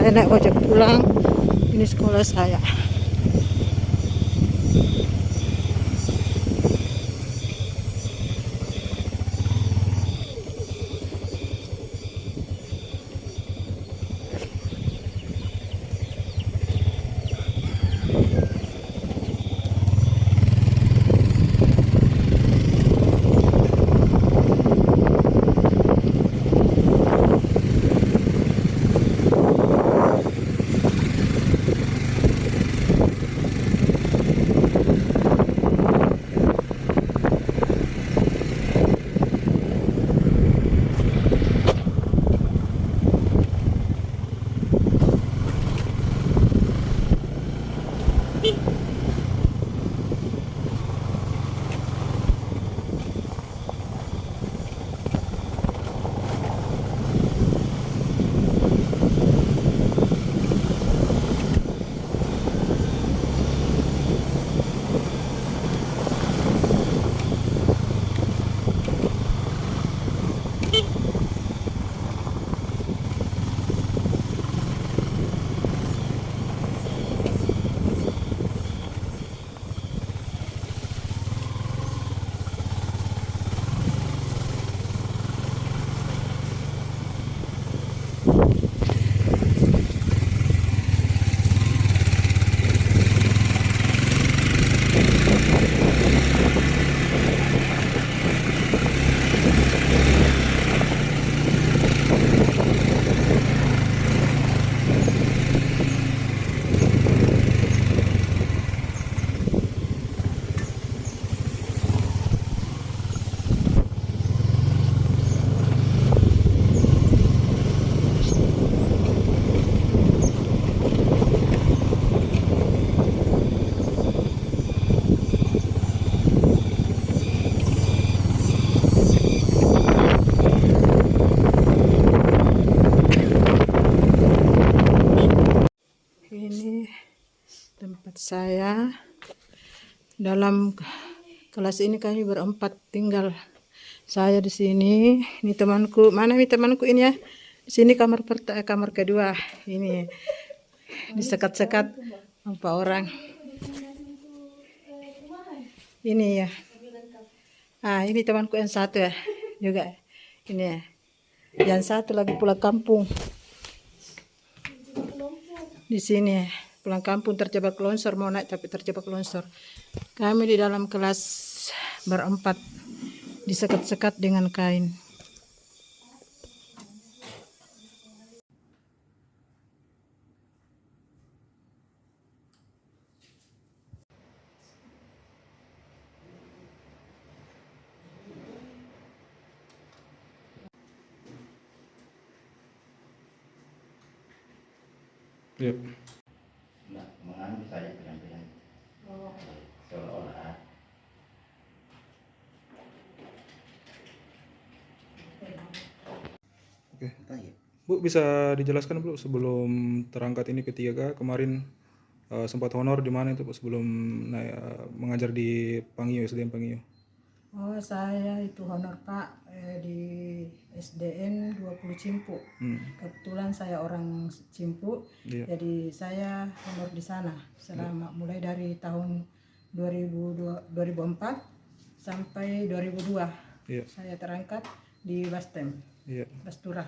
saya naik ojek pulang. Ini sekolah saya. Ini tempat saya. Dalam kelas ini kami berempat, tinggal saya di sini. Ini temanku, mana nih temanku ini ya? Di sini kamar kedua. Ini disekat-sekat 4 orang. Ini ya. Ini temanku yang satu ya, juga. Ini ya. Yang satu lagi pulang kampung. Di sini ya, pulang kampung terjebak longsor, mau naik tapi terjebak longsor. Kami di dalam kelas berempat, disekat-sekat dengan kain. Iya. Nggak mengambil saja penyampaian. Seolah-olah. Oke. Bu, bisa dijelaskan Bu sebelum terangkat ini ke 3K kemarin sempat honor di mana itu Bu sebelum mengajar di Pangio, SDN Pangio? Oh, saya itu honor Pak di SDN 20 Cimpu. Kebetulan saya orang Cimpu, Iya. jadi saya honor di sana selama mulai dari tahun 2004 sampai 2002. Iya. Saya terangkat di Bastem, Iya. Bastura,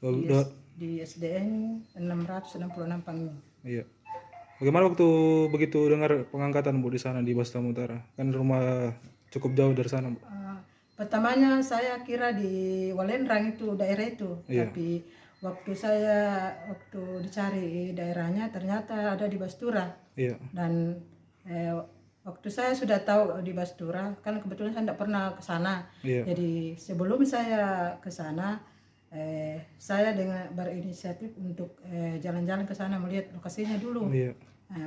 Lalu di SDN 666 Panggung. Iya. Bagaimana waktu begitu dengar pengangkatan Bu di sana di Bastam Utara? Kan rumah cukup jauh dari sana Bu. Pertamanya saya kira di Walendrang itu daerah itu, Iya. tapi waktu dicari daerahnya ternyata ada di Bastura. Iya. Dan waktu saya sudah tahu di Bastura, kan kebetulan saya tidak pernah ke sana. Iya. Jadi sebelum saya ke sana, saya dengan berinisiatif untuk jalan-jalan ke sana melihat lokasinya dulu. Iya.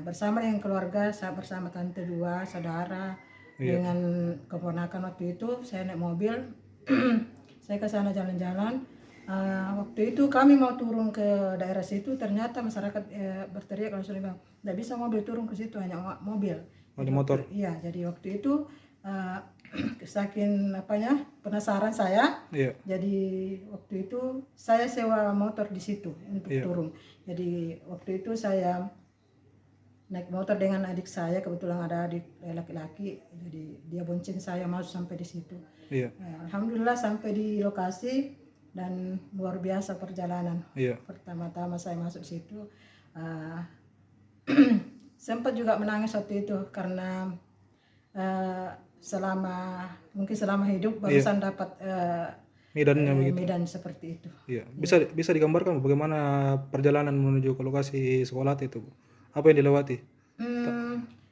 Bersama dengan keluarga, saya bersama tante 2, saudara, dengan keponakan waktu itu saya naik mobil. Saya ke sana jalan-jalan. Waktu itu kami mau turun ke daerah situ, ternyata masyarakat berteriak langsung bilang, tidak bisa mobil turun ke situ, hanya mobil. Ada motor. Iya, jadi waktu itu eh, saking penasaran saya. Iya. Jadi waktu itu saya sewa motor di situ untuk Iya. turun. Jadi waktu itu saya naik motor dengan adik saya, kebetulan ada adik laki-laki, jadi dia bonceng saya masuk sampai di situ. Iya. Alhamdulillah sampai di lokasi dan luar biasa perjalanan. Iya. Pertama-tama saya masuk situ, sempat juga menangis waktu itu karena selama hidup barusan dapat Medannya begitu. medan seperti itu. Iya. Bisa digambarkan Bu, bagaimana perjalanan menuju ke lokasi sekolah itu, Bu? Apa yang dilewati?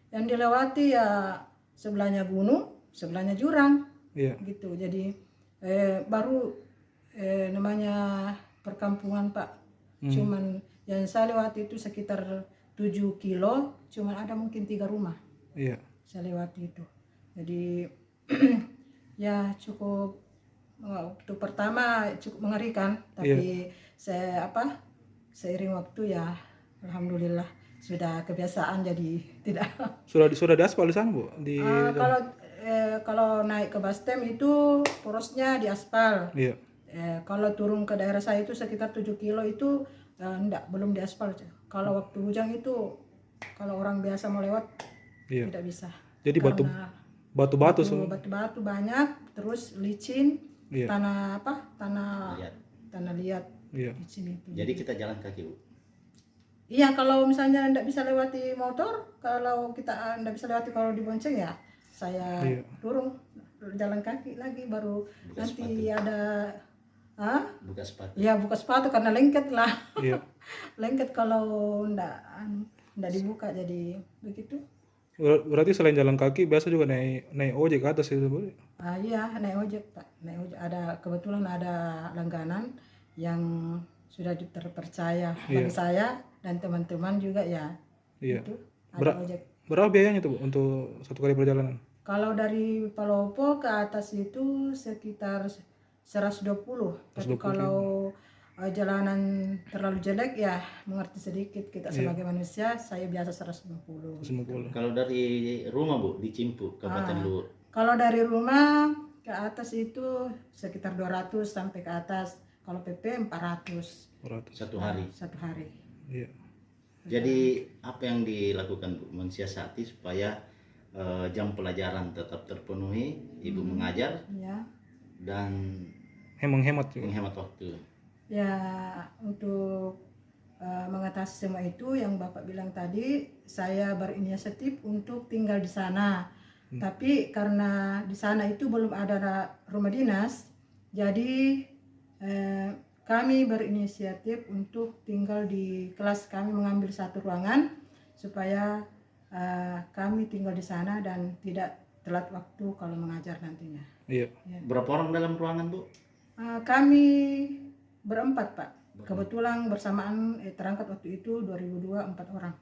Yang dilewati ya sebelahnya gunung, sebelahnya jurang, Iya. gitu. Jadi baru namanya perkampungan Pak. Cuman yang saya lewati itu sekitar 7 kilo, cuman ada mungkin 3 rumah Iya. saya lewati itu. Jadi ya cukup, waktu pertama cukup mengerikan, tapi seiring waktu ya alhamdulillah sudah kebiasaan, jadi tidak. Sudah diaspal di sana, Bu? Kalau naik ke Bastem itu porosnya di aspal. Iya. Kalau turun ke daerah saya itu sekitar 7 kilo itu belum diaspal. Kalau waktu hujan itu kalau orang biasa mau lewat Iya. tidak bisa. Jadi Karena batu-batu semua. batu-batu banyak, terus licin, Iya. tanah Lihat. tanah liat Iya. licin itu. Jadi kita jalan kaki, Bu. Iya, kalau misalnya tidak bisa lewati motor, kalau kita tidak bisa lewati kalau dibonceng ya saya Iya. turun jalan kaki lagi, baru Buka nanti ada Buka sepatu. ya buka sepatu karena lengket lah. Iya. Lengket kalau ndak dibuka, jadi begitu. Berarti selain jalan kaki biasa juga naik ojek ke atas itu, Bu? Iya, naik ojek Pak, naik ojek. Kebetulan ada langganan yang sudah terpercaya bagi saya dan teman-teman juga ya. Iya. Itu ada ojek. Berapa biayanya tuh, Bu, untuk satu kali perjalanan? Kalau dari Palopo ke atas itu sekitar 120. Tapi kalau jalanan terlalu jelek ya mengerti sedikit kita sebagai manusia, saya biasa 150. 150. Kalau dari rumah, Bu, di Cimpu, Kabupaten Luwu. Kalau dari rumah ke atas itu sekitar 200 sampai ke atas. Kalau PP 400 Satu hari. satu hari. Iya. Jadi apa yang dilakukan, Bu, mensiasati supaya jam pelajaran tetap terpenuhi, Ibu mengajar Ya. dan Menghemat juga. menghemat waktu. Ya, untuk mengatasi semua itu yang Bapak bilang tadi, saya berinisiatif untuk tinggal di sana. Tapi karena di sana itu belum ada rumah dinas, jadi kami berinisiatif untuk tinggal di kelas kami, mengambil satu ruangan supaya kami tinggal di sana dan tidak telat waktu kalau mengajar nantinya. Iya. Berapa orang dalam ruangan, Bu? Kami berempat Pak. Kebetulan bersamaan terangkat waktu itu 2002 4 orang.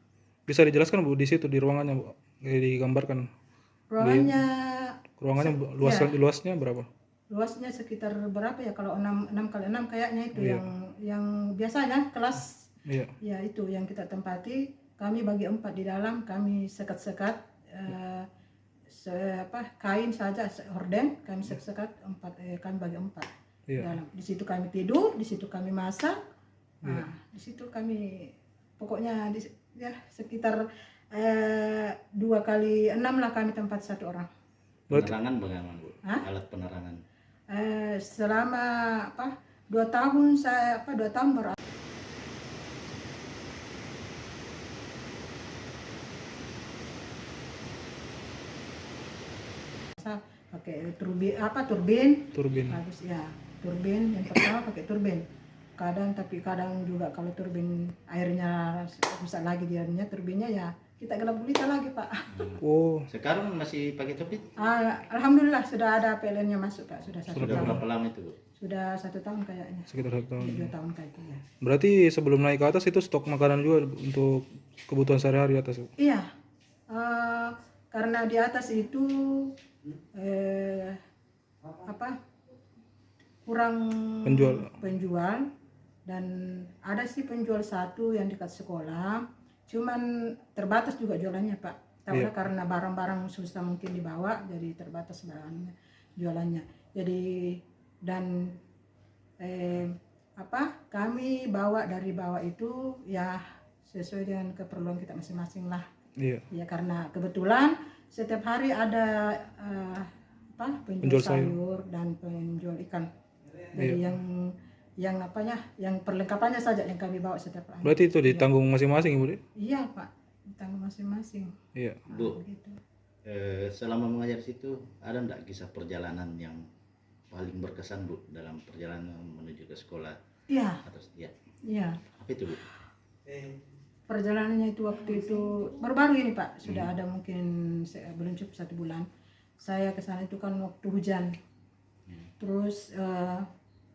Bisa dijelaskan, Bu, di situ di ruangannya, Bu? Kayak digambarkan. Ruangannya luasnya berapa? Luasnya sekitar berapa ya, kalau 6 kali 6 kayaknya itu yang biasanya kelas. Iya. Ya itu yang kita tempati. Kami bagi 4 di dalam, kami sekat-sekat kain saja, horden, kami sekat 4, kami bagi 4 Iya. dalam. Di situ kami tidur, di situ kami masak. Di situ kami pokoknya sekitar 2 kali 6 lah kami tempat satu orang. Penerangan bagaimana, Bu? Alat penerangan. Selama 2 tahun saya 2 tahun baru pakai turbin bagus ya, turbin yang pertama pakai turbin. Kadang juga kalau turbin airnya rusak lagi, turbinnya ya kita gelap gulita lagi Pak. Oh, Sekarang masih pakai turbin? Alhamdulillah sudah ada PLN-nya masuk Pak, sudah 1 Sudah tahun. berapa lama itu, Bu? Sudah 1 tahun kayaknya. sekitar 1 tahun. 2 tahun kayak gitu ya. Berarti sebelum naik ke atas itu stok makanan juga untuk kebutuhan sehari-hari atas, Bu? Iya, karena di atas itu kurang penjual, dan ada sih penjual satu yang dekat sekolah, cuman terbatas juga jualannya Pak. Tahu karena barang-barang susah mungkin dibawa, jadi terbatas bahannya jualannya. Jadi dan kami bawa dari bawah itu ya sesuai dengan keperluan kita masing-masing lah. Iya. Ya karena kebetulan setiap hari ada penjual sayur dan penjual ikan. Jadi yang perlengkapannya saja yang kami bawa setiap hari. Berarti itu ditanggung masing-masing Ibu deh? Iya Pak, ditanggung masing-masing. Iya. Bu, Gitu. selama mengajar situ ada enggak kisah perjalanan yang paling berkesan Bu dalam perjalanan menuju ke sekolah? Iya. Iya. Apa itu Bu? Perjalanannya itu waktu itu baru-baru ini Pak, sudah ada mungkin belum cukup 1 bulan. Saya ke sana itu kan waktu hujan. Terus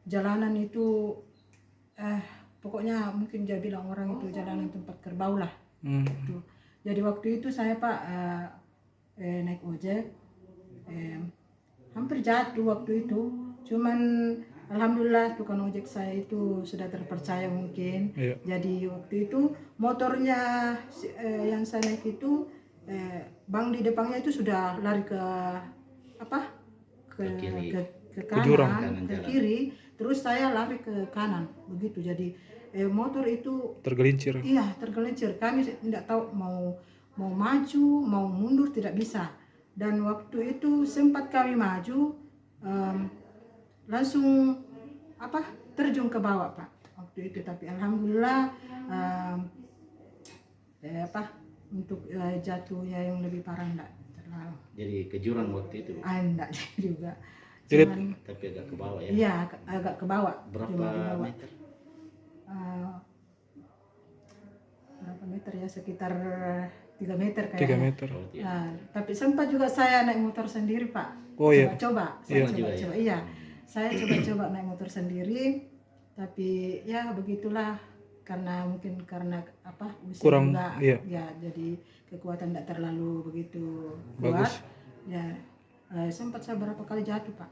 jalanan itu pokoknya mungkin dia bilang orang itu jalanan tempat kerbau lah. Gitu. Jadi waktu itu saya Pak naik ojek, hampir jatuh waktu itu. Cuman alhamdulillah tukang ojek saya itu sudah terpercaya mungkin. Iya. Jadi waktu itu motornya yang saya naik itu bang di depannya itu sudah lari ke kanan, ke kiri, terus saya lari ke kanan begitu. Jadi motor itu Tergelincir. iya tergelincir. Kami tidak tahu mau maju mau mundur, tidak bisa. Dan waktu itu sempat kami maju langsung terjun ke bawah Pak waktu itu. Tapi alhamdulillah untuk jatuhnya yang lebih parah enggak terlalu. Jadi ke jurang waktu itu Bu? Enggak juga. Jadi Tapi agak ke bawah ya? Iya agak ke bawah. Berapa meter? Berapa meter ya, sekitar 3 meter 3 kayaknya. meter. Tapi sempat juga saya naik motor sendiri Pak. Oh iya. Coba. Iya. Saya coba naik motor sendiri, tapi ya begitulah karena usia Kurang, juga iya. ya, jadi kekuatan tidak terlalu begitu Bagus. kuat. Ya sempat saya berapa kali jatuh Pak.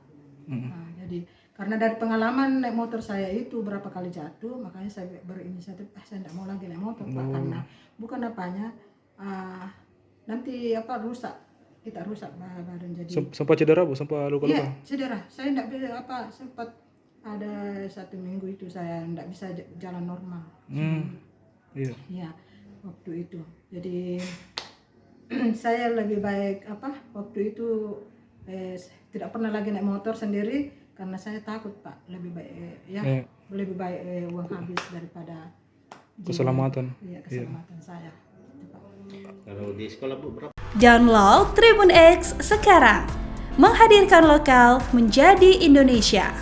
Jadi karena dari pengalaman naik motor saya itu berapa kali jatuh, makanya saya berinisiatif saya tidak mau lagi naik motor Pak, karena bukan nanti rusak, kita rusak badan. Jadi Sempat cedera Bu, sempat luka-luka? iya cedera. Saya tidak bisa sempat ada 1 minggu itu saya tidak bisa jalan normal. Iya. Iya waktu itu. Jadi saya lebih baik waktu itu tidak pernah lagi naik motor sendiri karena saya takut Pak. Lebih baik lebih baik uang habis daripada Keselamatan. Iya, keselamatan saya. Gitu, Pak. Kalau di sekolah Bu berapa? Download Tribun X sekarang, menghadirkan lokal menjadi Indonesia.